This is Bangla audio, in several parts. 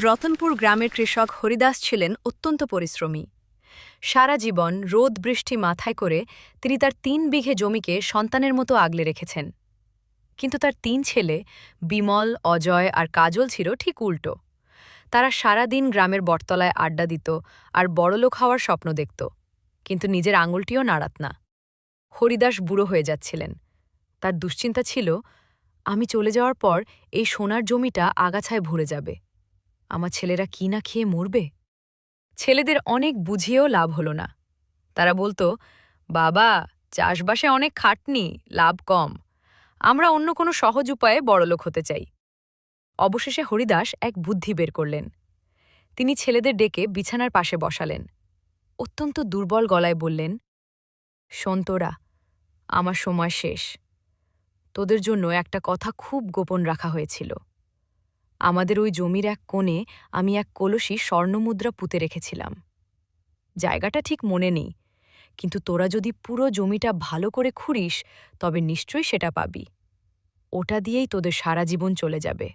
রতনপুর গ্রামের কৃষক হরিদাস ছিলেন অত্যন্ত পরিশ্রমী। সারা জীবন রোদ বৃষ্টি মাথায় করে তিনি তার ৩ বিঘে জমিকে সন্তানের মতো আগলে রেখেছেন। কিন্তু তার ৩ ছেলে বিমল, অজয় আর কাজল ছিল ঠিক উল্টো। তারা সারা দিন গ্রামের বটতলায় আড্ডা দিত আর বড়লোক হওয়ার স্বপ্ন দেখত, কিন্তু নিজের আঙুলটিও নাড়াত না। হরিদাস বুড়ো হয়ে যাচ্ছিলেন। তার দুশ্চিন্তা ছিল, আমি চলে যাওয়ার পর এই সোনার জমিটা আগাছায় ভরে যাবে। আমার ছেলেরা কি না খেয়ে মরবে। ছেলেদের অনেক বুঝিয়েও লাভ হলো না। তারা বলতো, বাবা, চাষবাসে অনেক খাটনি, লাভ কম, আমরা অন্য কোনো সহজ উপায়ে বড়লোক হতে চাই। অবশেষে হরিদাস এক বুদ্ধি বের করলেন। তিনি ছেলেদের ডেকে বিছানার পাশে বসালেন। অত্যন্ত দুর্বল গলায় বললেন, শোন তোরা, আমার সময় শেষ। তোদের জন্য একটা কথা খুব গোপন রাখা হয়েছিল। আমাদের ওই জমির এক কোণে আমি এক কলসি স্বর্ণমুদ্রা পুঁতে রেখেছিলাম। জায়গাটা ঠিক মনে নেই, কিন্তু তোরা যদি পুরো জমিটা ভালো করে খুঁড়িস তবে নিশ্চয়ই সেটা পাবি। ওটা দিয়েই তোদের সারা জীবন চলে যাবে।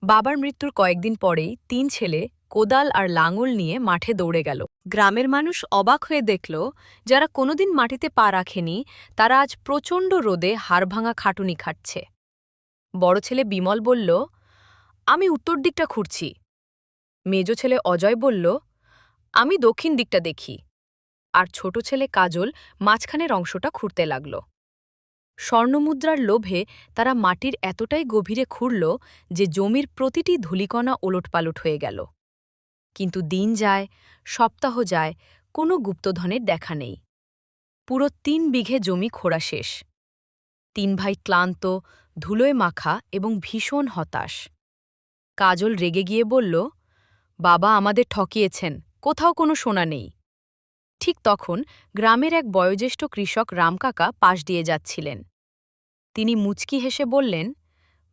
বাবার মৃত্যুর কয়েকদিন পরেই ৩ ছেলে কোদাল আর লাঙল নিয়ে মাঠে দৌড়ে গেল। গ্রামের মানুষ অবাক হয়ে দেখল, যারা কোনোদিন মাটিতে পা রাখেনি তারা আজ প্রচণ্ড রোদে হাড়ভাঙা খাটুনি খাটছে। বড় ছেলে বিমল বলল, আমি উত্তর দিকটা খুঁড়ছি। মেজ ছেলে অজয় বলল, আমি দক্ষিণ দিকটা দেখি। আর ছোট ছেলে কাজল মাঝখানের অংশটা খুঁড়তে লাগল। স্বর্ণমুদ্রার লোভে তারা মাটির এতটাই গভীরে খুঁড়ল যে জমির প্রতিটি ধূলিকণা ওলটপালট হয়ে গেল। কিন্তু দিন যায়, সপ্তাহ যায়, কোনো গুপ্তধনের দেখা নেই। পুরো ৩ বিঘে জমি খোঁড়া শেষ। ৩ ভাই ক্লান্ত, ধুলোয় মাখা এবং ভীষণ হতাশ। কাজল রেগে গিয়ে বলল, বাবা আমাদের ঠকিয়েছেন, কোথাও কোনো সোনা নেই। ঠিক তখন গ্রামের এক বয়োজ্যেষ্ঠ কৃষক রামকাকা পাশ দিয়ে যাচ্ছিলেন। তিনি মুচকি হেসে বললেন,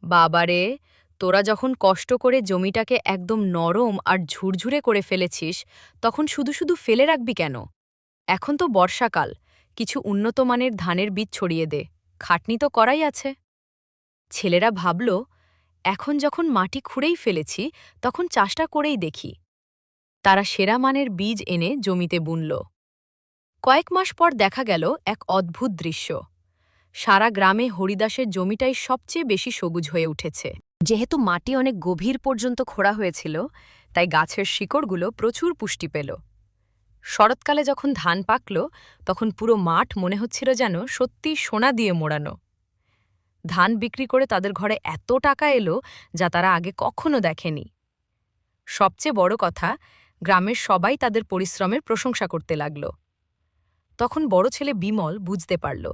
বাবারে, তোরা যখন কষ্ট করে জমিটাকে একদম নরম আর ঝুরঝুরে করে ফেলেছিস, তখন শুধু শুধু ফেলে রাখবি কেন? এখন তো বর্ষাকাল, কিছু উন্নত মানের ধানের বীজ ছড়িয়ে দে, খাটনি তো করাই আছে। ছেলেরা ভাবল, এখন যখন মাটি খুঁড়েই ফেলেছি তখন চাষটা করেই দেখি। তারা সেরা মানের বীজ এনে জমিতে বুনল। কয়েক মাস পর দেখা গেল এক অদ্ভুত দৃশ্য। সারা গ্রামে হরিদাসের জমিটাই সবচেয়ে বেশি সবুজ হয়ে উঠেছে। যেহেতু মাটি অনেক গভীর পর্যন্ত খোঁড়া হয়েছিল, তাই গাছের শিকড়গুলো প্রচুর পুষ্টি পেল। শরৎকালে যখন ধান পাকল, তখন পুরো মাঠ মনে হচ্ছিল যেন সত্যি সোনা দিয়ে মোড়ানো। ধান বিক্রি করে তাদের ঘরে এত টাকা এলো যা তারা আগে কখনো দেখেনি। সবচেয়ে বড় কথা, গ্রামের সবাই তাদের পরিশ্রমের প্রশংসা করতে লাগল। তখন বড় ছেলে বিমল বুঝতে পারল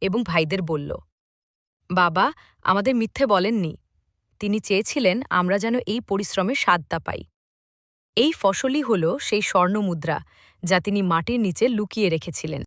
এবং ভাইদের বলল, বাবা আমাদের মিথ্যে বলেননি। তিনি চেয়েছিলেন আমরা যেন এই পরিশ্রমের স্বাদটা পাই। এই ফসলই হল সেই স্বর্ণমুদ্রা যা তিনি মাটির নিচে লুকিয়ে রেখেছিলেন।